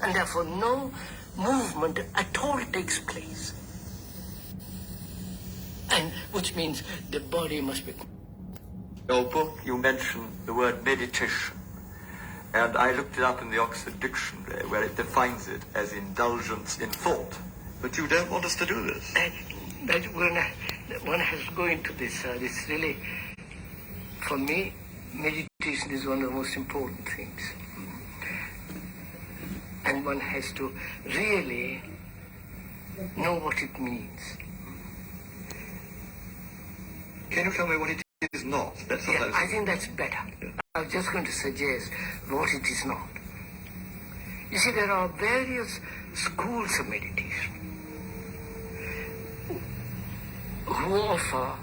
And therefore no movement at all takes place. And which means the body must be... In your book you mention the word meditation, and I looked it up in the Oxford Dictionary where it defines it as indulgence in thought. But you don't want us to do this. That one has to go into this. This really, for me, meditation is one of the most important things. And one has to really know what it means. Can you tell me what it is not? That's what I think that's better. I was just going to suggest what it is not. You see, there are various schools of meditation who offer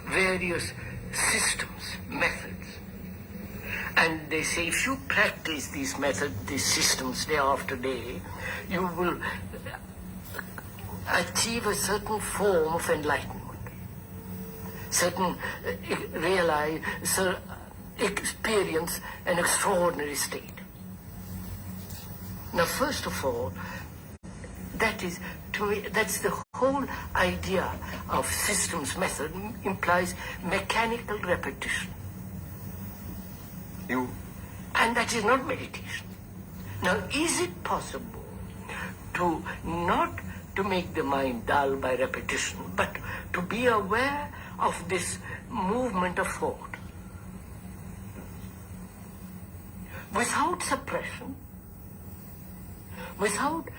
various systems, methods. And they say if you practice these methods, these systems day after day, you will achieve a certain form of enlightenment. Certain experience an extraordinary state. Now, first of all, that is, to me, that's the whole idea of systems method implies mechanical repetition. And that is not meditation. Now, is it possible to not to make the mind dull by repetition, but to be aware of this movement of thought without suppression, without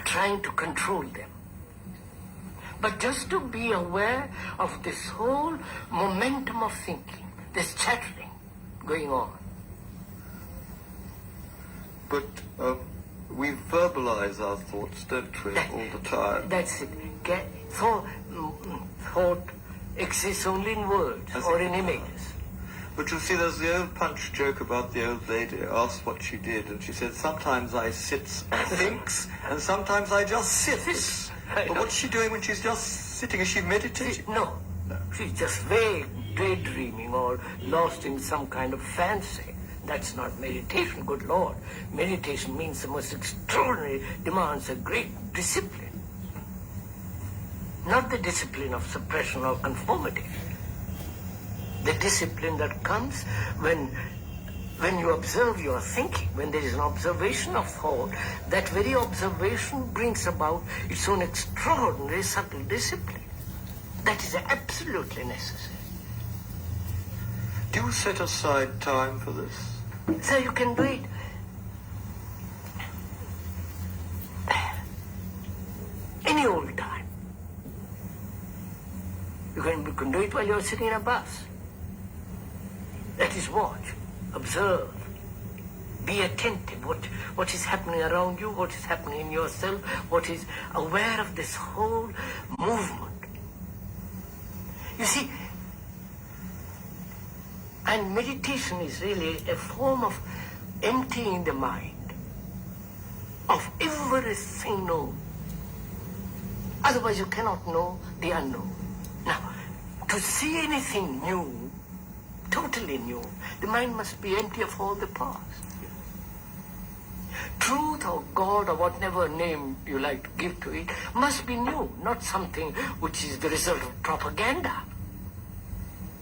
trying to control them, but just to be aware of this whole momentum of thinking, this chattering going on? But we verbalize our thoughts, don't we, all the time? That's it. Thought exists only in words or in images. But you see, there's the old Punch joke about the old lady asked what she did, and she said, sometimes I sits and thinks, and sometimes I just sits. But what's she doing when she's just sitting? Is she meditating? No. She's just vague, daydreaming or lost in some kind of fancy. That's not meditation, good Lord. Meditation means the most extraordinary, demands a great discipline. Not the discipline of suppression or conformity. The discipline that comes when you observe your thinking, when there is an observation of thought, that very observation brings about its own extraordinary subtle discipline. That is absolutely necessary. Do you set aside time for this? So you can do it any old time. You can do it while you're sitting in a bus. That is watch, observe, be attentive. What is happening around you, what is happening in yourself, what is aware of this whole movement. You see, and meditation is really a form of emptying the mind of everything known. Otherwise you cannot know the unknown. Now, to see anything new, totally new, the mind must be empty of all the past. Truth or God or whatever name you like to give to it must be new, not something which is the result of propaganda,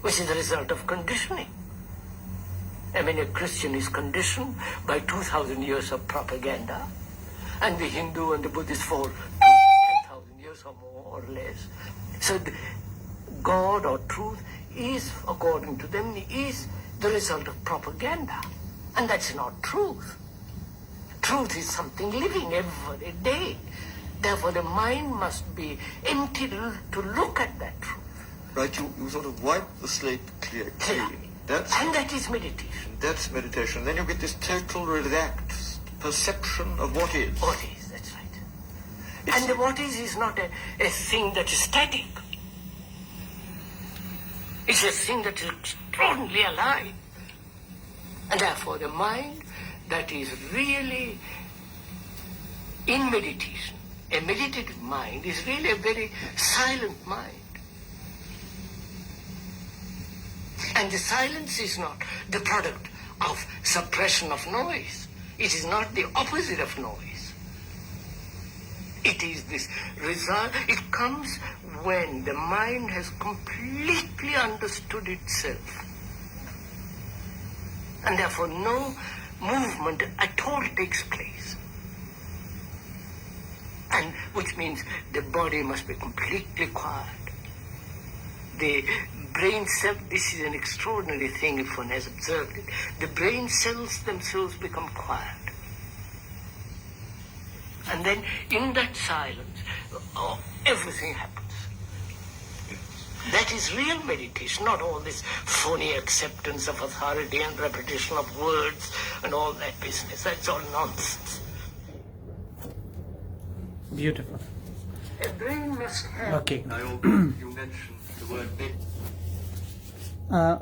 which is the result of conditioning. I mean, a Christian is conditioned by 2,000 years of propaganda, and the Hindu and the Buddhist for 10,000 years or more or less. So God or truth is, according to them, is the result of propaganda. And that's not truth. Truth is something living every day. Therefore, the mind must be empty to look at that truth. Right, you sort of wipe the slate clean. And that is meditation. That's meditation. Then you get this total relaxed perception of what is. What is, that's right. And the what is not a thing that is static. It's a thing that is extraordinarily alive. And therefore the mind that is really in meditation, a meditative mind, is really a very silent mind. And the silence is not the product of suppression of noise. It is not the opposite of noise. It is this result. It comes when the mind has completely understood itself. And therefore no movement at all takes place. And which means the body must be completely quiet. The brain cell, this is an extraordinary thing if one has observed it. The brain cells themselves become quiet. And then in that silence, everything happens. That is real meditation, not all this phony acceptance of authority and repetition of words and all that business. That's all nonsense. Beautiful. A brain must have... Okay. You mentioned the word big.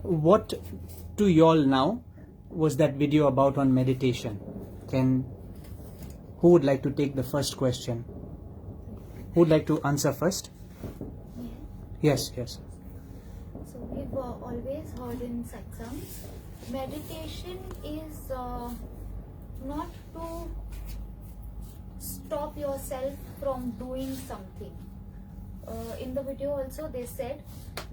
What to y'all now was that video about on meditation? Who would like to take the first question? Who would like to answer first? Yes. So we've always heard in Satsang, meditation is not to stop yourself from doing something. In the video also they said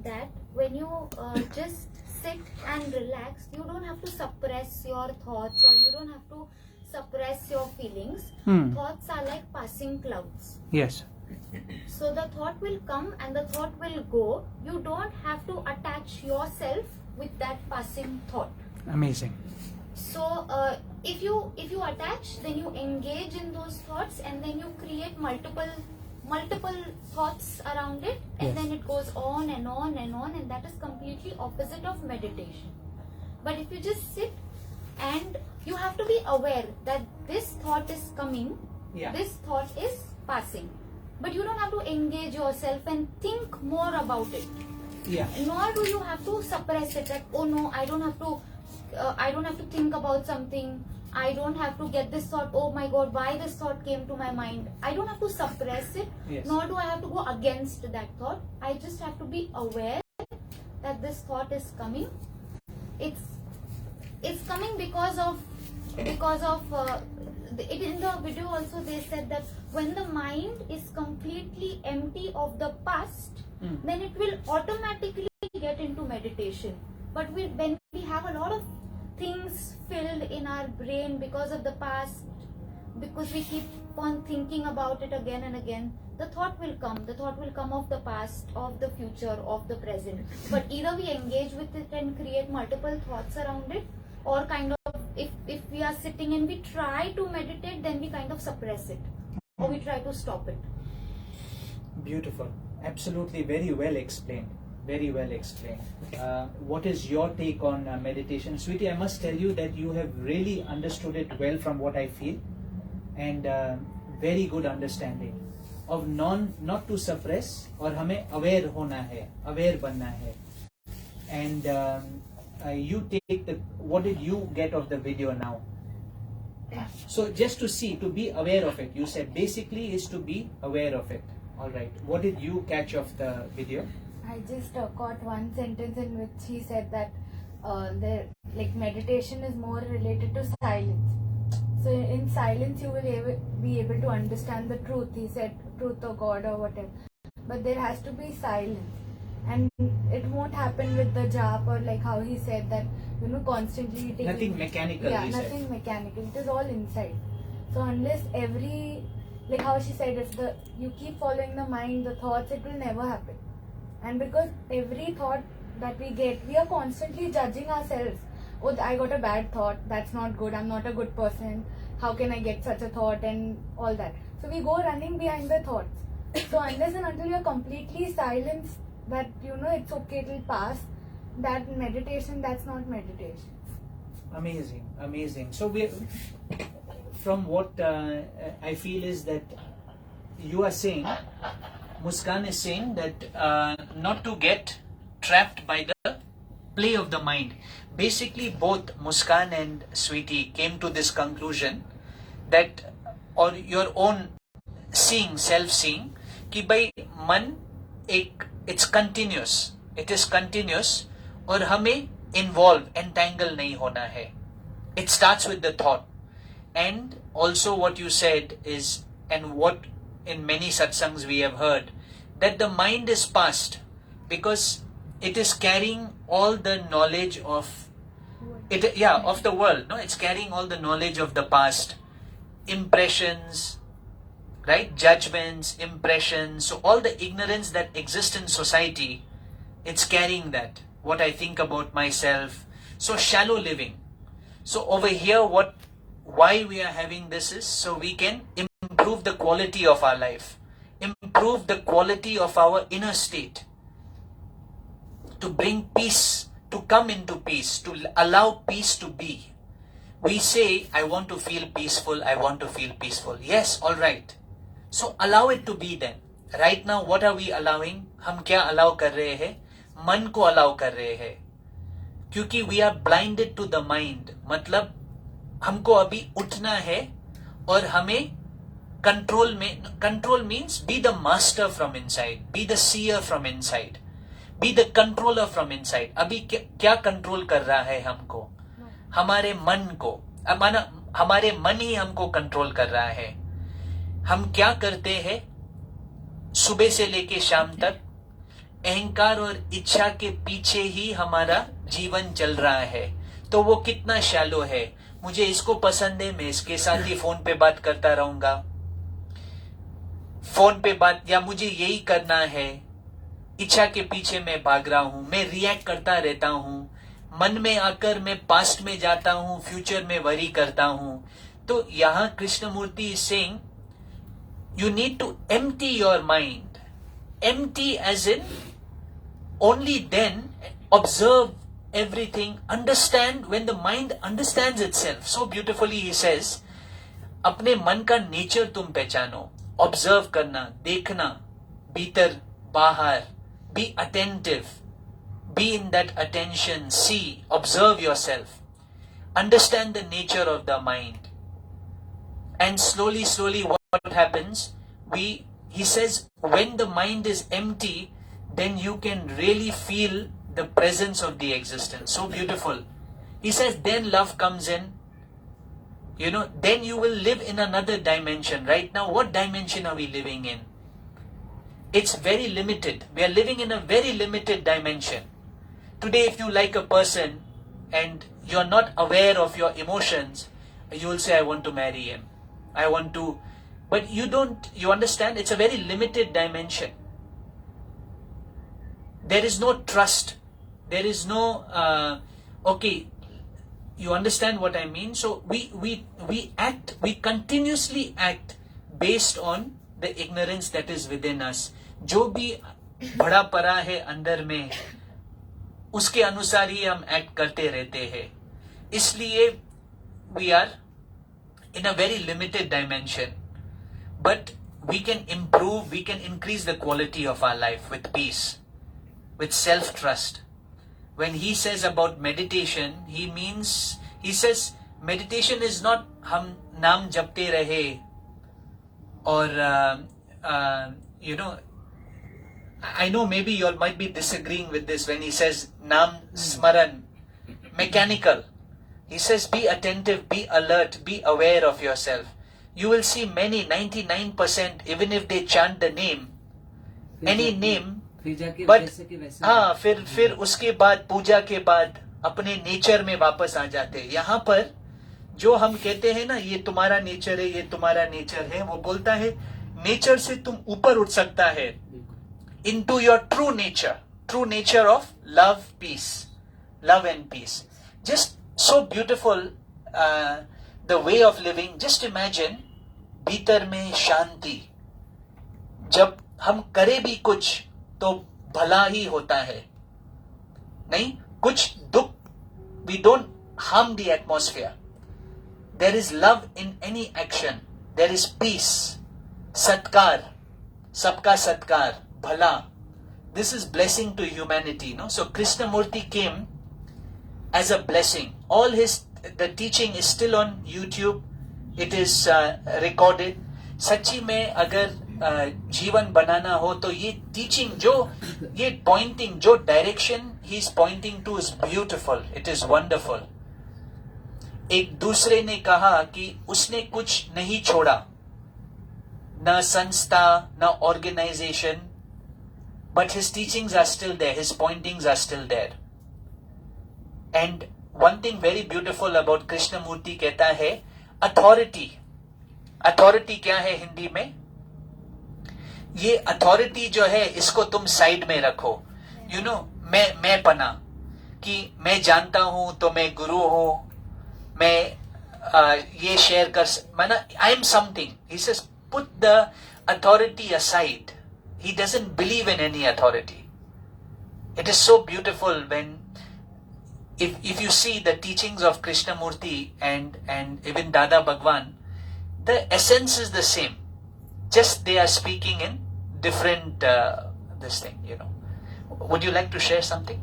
that when you just sit and relax, you don't have to suppress your thoughts or you don't have to suppress your feelings. Thoughts are like passing clouds. Yes. So the thought will come and the thought will go. You don't have to attach yourself with that passing thought. Amazing. So if you attach, then you engage in those thoughts and then you create multiple thoughts around it, and Yes. then it goes on and on and on, and that is completely opposite of meditation. But if you just sit and you have to be aware that this thought is coming, this thought is passing, but you don't have to engage yourself and think more about it. Nor do you have to suppress it, that oh no, I don't have to think about something. I don't have to get this thought, oh my god, why this thought came to my mind. I don't have to suppress it, nor do I have to go against that thought. I just have to be aware that this thought is coming. It's coming because of in the video also they said that when the mind is completely empty of the past, then it will automatically get into meditation. But when we have a lot of things filled in our brain because of the past, because we keep on thinking about it again and again, the thought will come. The thought will come of the past, of the future, of the present. But either we engage with it and create multiple thoughts around it, or kind of if we are sitting and we try to meditate, then we kind of suppress it or we try to stop it. Beautiful. Absolutely, very well explained. Very well explained. What is your take on meditation? Sweetie, I must tell you that you have really understood it well from what I feel, and very good understanding of not to suppress, और हमें aware होना है, aware बनना है. And you take what did you get of the video now? So just to be aware of it, you said basically is to be aware of it. All right. What did you catch of the video? I just caught one sentence in which he said that meditation is more related to silence. So in silence you will be able to understand the truth. He said truth or God or whatever. But there has to be silence. And it won't happen with the jap, or like how he said that, constantly taking... Nothing mechanical. Yeah, nothing mechanical. It is all inside. So unless like how she said, if you keep following the mind, the thoughts, it will never happen. And because every thought that we get, we are constantly judging ourselves. Oh, I got a bad thought, that's not good, I'm not a good person, how can I get such a thought, and all that. So we go running behind the thoughts. So unless and until you're completely silenced, that it's okay, it'll pass, that meditation, that's not meditation. Amazing. So from what I feel is that you are saying, Muskan is saying that not to get trapped by the play of the mind. Basically both Muskan and Sweetie came to this conclusion that, or your own seeing, self-seeing, कि भाई मन it's continuous, it is continuous, और हमें involve, entangle नहीं होना है. It starts with the thought, And also what you said is, and what in many satsangs we have heard, that the mind is past because it is carrying all the knowledge of it, of the world. No, it's carrying all the knowledge of the past, impressions, right? Judgments, impressions. So all the ignorance that exists in society, it's carrying that. What I think about myself. So shallow living. So over here, why we are having this is so we can improve the quality of our life, improve the quality of our inner state, to bring peace, to come into peace, to allow peace to be. We say, I want to feel peaceful, I want to feel peaceful. Yes, all right. So allow it to be then. Right now, what are we allowing? हम क्या allow कर रहे हैं? मन को allow कर रहे हैं. क्योंकि we are blinded to the mind. मतलब हमको अभी उठना है और हमें control means be the master from inside, be the seer from inside, be the controller from inside. अभी क्या control कर रहा है हमको? हमारे मन को. हमारे मन ही हमको कंट्रोल कर रहा है. हम क्या करते हैं सुबह से लेके शाम तक? अहंकार और इच्छा के पीछे ही हमारा जीवन चल रहा है. तो वो कितना शैलो है. मुझे इसको पसंद है, मैं इसके साथ ही फोन पे बात करता रहूंगा. फोन पे बात, या मुझे यही करना है. इच्छा के पीछे मैं भाग रहा हूं, मैं रिएक्ट करता रहता हूं. मन में आकर मैं पास्ट में जाता हूं, फ्यूचर में वरी करता हूं. तो यहां Krishnamurti is saying you need to empty your mind. Empty as in only then observe everything, understand. When the mind understands itself, so beautifully he says, अपने मन का नेचर तुम पहचानो, ऑब्जर्व करना, देखना, भीतर बाहर, be attentive, be in that attention, see, observe yourself, understand the nature of the mind. And slowly what happens, he says, when the mind is empty, then you can really feel the presence of the existence. So beautiful. He says, then love comes in. Then you will live in another dimension. Right now, what dimension are we living in? It's very limited. We are living in a very limited dimension. Today, if you like a person and you're not aware of your emotions, you will say, I want to marry him. I want to, but you understand, it's a very limited dimension. There is no trust. There is no, okay, you understand what I mean? So we continuously act based on the ignorance that is within us. जो भी बड़ा परा है अंदर में, उसके अनुसार ही हम एक्ट करते रहते हैं. इसलिए we are in a very limited dimension, but we can improve, we can increase the quality of our life with peace, with self-trust. When he says about meditation, he says meditation is not हम नाम जपते रहे और I know maybe you all might be disagreeing with this when he says Nam Smaran, mechanical. He says be attentive, be alert, be aware of yourself. You will see many, 99%, even if they chant the name, any name, but फिर उसके बाद पूजा के बाद अपने nature में वापस आ जाते हैं. यहाँ पर जो हम कहते हैं ना, ये तुम्हारा नेचर है, ये तुम्हारा नेचर है, वो बोलता है नेचर से तुम ऊपर उठ सकता है into your true nature of love, peace, love and peace. Just so beautiful the way of living. Just imagine भीतर में शांति. जब हम करें भी कुछ तो भला ही होता है, नहीं कुछ दुख. We don't harm the atmosphere. There is love in any action. There is peace, satkar, sabka satkar, bhala. This is blessing to humanity, no? So Krishnamurti came as a blessing. All the teaching is still on YouTube. It is recorded. सच्ची में अगर जीवन बनाना हो तो ये teaching ये pointing, जो direction he is pointing to is beautiful. It is wonderful. एक दूसरे ने कहा कि उसने कुछ नहीं छोड़ा, न संस्था, न organisation, but his teachings are still there, his pointings are still there. And one thing very beautiful about Krishnamurti कहता है authority. Authority क्या है हिंदी में? ये authority जो है इसको तुम साइड में रखो. You know, मैं पना कि मैं जानता हूं तो मैं गुरु हूं, मैं ये शेयर कर माना I am something. He says put the authority aside. He doesn't believe in any authority. It is so beautiful when if you see the teachings of Krishnamurti and even Dada Bhagwan, the essence is the same. Just they are speaking in different this thing, you know. Would you like to share something?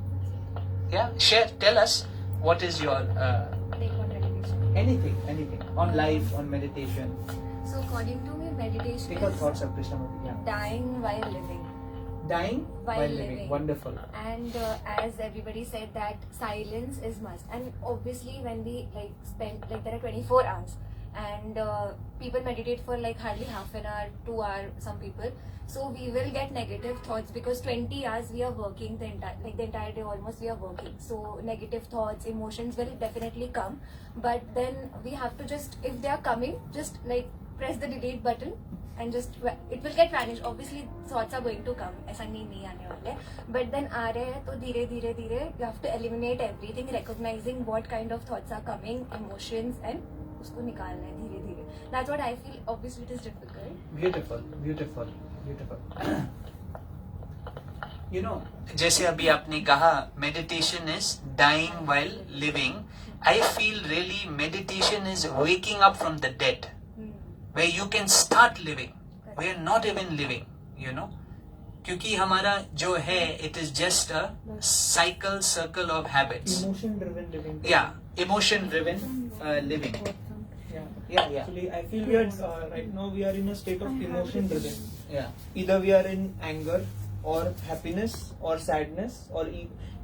Yeah, share. Tell us what is your Take on meditation. anything on life, on meditation. So according to me, meditation Take our is thoughts of Krishnamurti. Yeah. dying while living. Dying While living. Wonderful. And as everybody said that silence is must. And obviously when we like spend like there are 24 hours and people meditate for like hardly half an hour, 2 hours, some people. So we will get negative thoughts because 20 hours we are working the entire day almost we are working. So negative thoughts, emotions will definitely come. But then we have to just, if they are coming, just like press the delete button and just it will get vanished. Obviously thoughts are going to come, ऐसा नहीं आने वाले, but then आ रहे हैं तो धीरे धीरे you have to eliminate everything, recognizing what kind of thoughts are coming, emotions, and उसको निकालना है धीरे धीरे. That's what I feel. Obviously it is difficult. Beautiful. You know, जैसे अभी आपने कहा meditation is dying while living. I feel really meditation is waking up from the dead, where you can start living. We are not even living, you know. क्योंकि हमारा जो है, it is just a circle of habits. Emotion driven living. Yeah, emotion driven living. Yeah. Actually, I feel we are right now we are in a state of emotion driven. Yeah. Either we are in anger or happiness or sadness or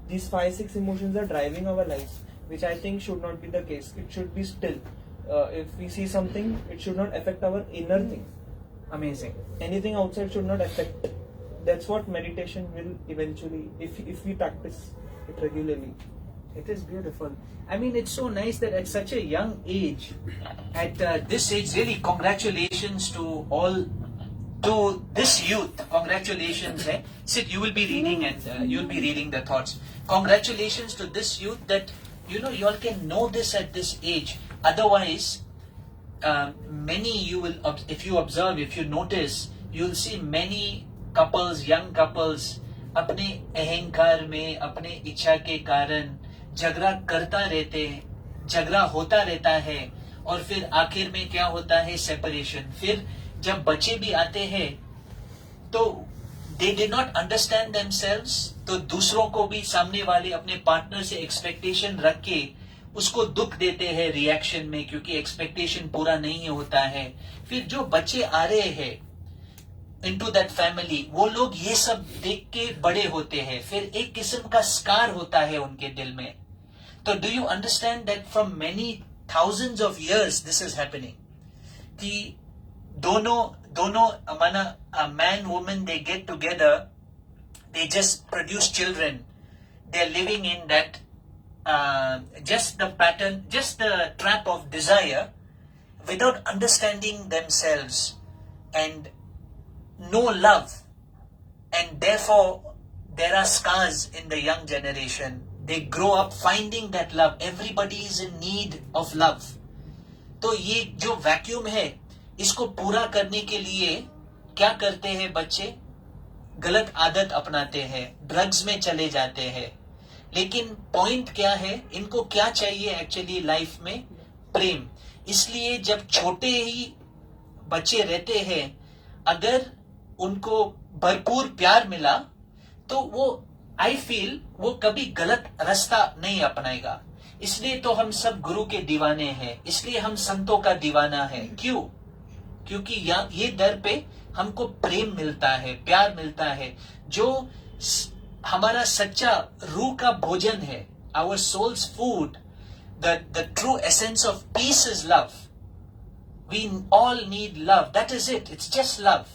these 5-6 emotions are driving our lives, which I think should not be the case. It should be still. If we see something, it should not affect our inner thing. Amazing. Anything outside should not affect. That's what meditation will eventually, if we practice it regularly. It is beautiful. I mean, it's so nice that at such a young age, at this age, really congratulations to this youth. Congratulations. Sid, you will be reading and you'll be reading the thoughts. Congratulations to this youth that, you know, you all can know this at this age. Otherwise, many you will, if you observe, if you notice, you'll see many couples, young couples, अपने अहंकार में, अपने इच्छा के कारण झगड़ा करता रहते हैं, झगड़ा होता रहता है और फिर आखिर में क्या होता है, सेपरेशन. फिर जब बच्चे भी आते हैं तो they did not understand themselves, तो दूसरों को भी, सामने वाले अपने पार्टनर से एक्सपेक्टेशन रख के उसको दुख देते हैं रिएक्शन में, क्योंकि एक्सपेक्टेशन पूरा नहीं होता है. फिर जो बच्चे आ रहे हैं into that family, वो लोग ये सब देख के बड़े होते हैं, फिर एक किस्म का स्कार होता है उनके दिल में. तो do you understand that from many thousands of years this is happening, कि दोनों माना a man woman they get together, they just produce children, they are living in that just the pattern, just the trap of desire without understanding themselves and no love, and therefore there are scars in the young generation. They grow up finding that love. Everybody is in need of love. तो ये जो vacuum है, इसको पूरा करने के लिए क्या करते हैं बच्चे? गलत आदत अपनाते हैं, ड्रग्स में चले जाते हैं. लेकिन पॉइंट क्या है, इनको क्या चाहिए एक्चुअली लाइफ में? प्रेम. इसलिए जब छोटे ही बच्चे रहते हैं, अगर उनको भरपूर प्यार मिला तो वो आई फील वो कभी गलत रास्ता नहीं अपनाएगा. इसलिए तो हम सब गुरु के दीवाने हैं, इसलिए हम संतों का दीवाना है. क्यों? क्योंकि ये दर पे हमको प्रेम मिलता है, प्यार मिलता है, जो हमारा सच्चा रूह का भोजन है. Our souls food the true essence of peace is love. We all need love. That is it. It's just love.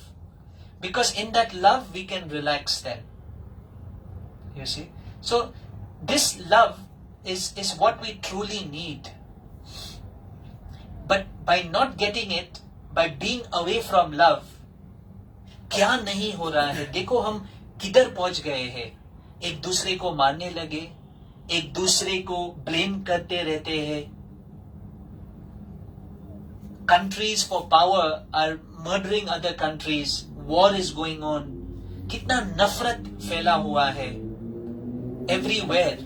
Because in that love, we can relax then. You see? So, this love is what we truly need. But by not getting it, by being away from love, क्या नहीं हो रहा है? देखो हम किधर पहुंच गए हैं. एक दूसरे को मारने लगे, एक दूसरे को ब्लेम करते रहते हैं. Countries for power are murdering other countries. War is going on. कितना नफरत फैला हुआ है everywhere.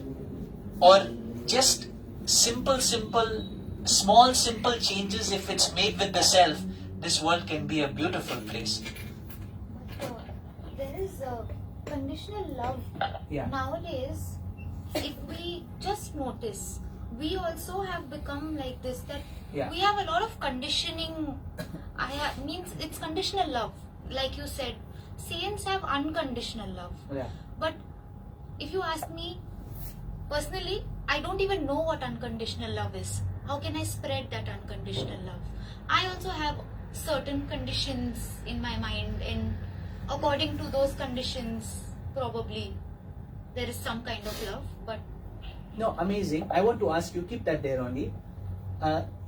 और just simple changes, if it's made with the self, this world can be a beautiful place. There is conditional love. Yeah. Nowadays, if we just notice, we also have become like this, that Yeah. we have a lot of conditioning. Means it's conditional love. Like you said, saints have unconditional love. Yeah. But if you ask me, personally, I don't even know what unconditional love is. How can I spread that unconditional love? I also have certain conditions in my mind, and according to those conditions, probably there is some kind of love. But No, amazing. I want to ask you, keep that there only.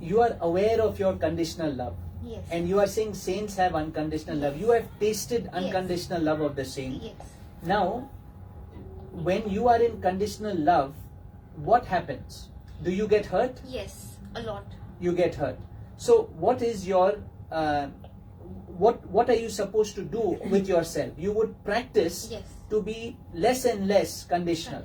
You are aware of your conditional love. yes, And you are saying saints have unconditional love. You have tasted unconditional love of the saint. yes, Now, when you are in conditional love, what happens? Do you get hurt? yes, a lot. You get hurt. So, what is your what are you supposed to do with yourself? You would practice Yes. to be less and less conditional.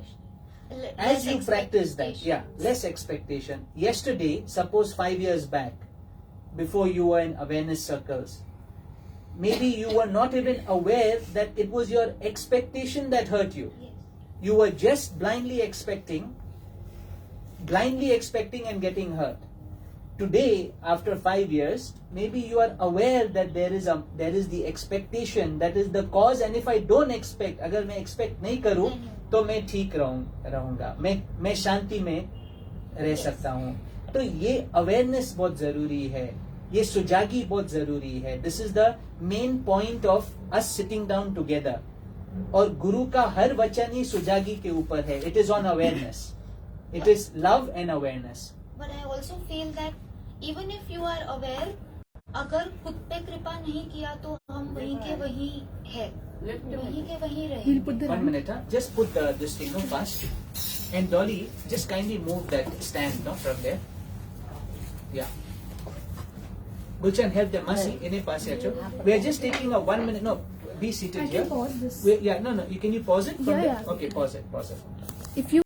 As you practice that, less expectation. Yesterday, suppose 5 years back, before you were in awareness circles, maybe you were not even aware that it was your expectation that hurt you. Yes. You were just blindly expecting and getting hurt. Today, after 5 years, maybe you are aware that there is the expectation, that is the cause, and if I don't expect, अगर मैं expect नहीं करूँ, तो मैं ठीक रहूँगा, मैं शांति में रह सकता हूँ. तो ये awareness बहुत जरूरी है, ये सुजागी बहुत जरूरी है. This is the main point of us sitting down together. और गुरु का हर वचन ही सुजागी के ऊपर है. It is on awareness. It is love and awareness. But I also feel that even if you are aware, अगर खुद पे कृपा नहीं किया तो हम वहीं के वहीं है, वहीं के वहीं रहे. 1 minute, huh? Just put this thing fast. And Dolly, just kindly move that stand from there. Yeah. Gulshan, help them. We are just taking a 1 minute. No, be seated here. I can pause this. No. Can you pause it from there? Yeah. Okay, pause it. If you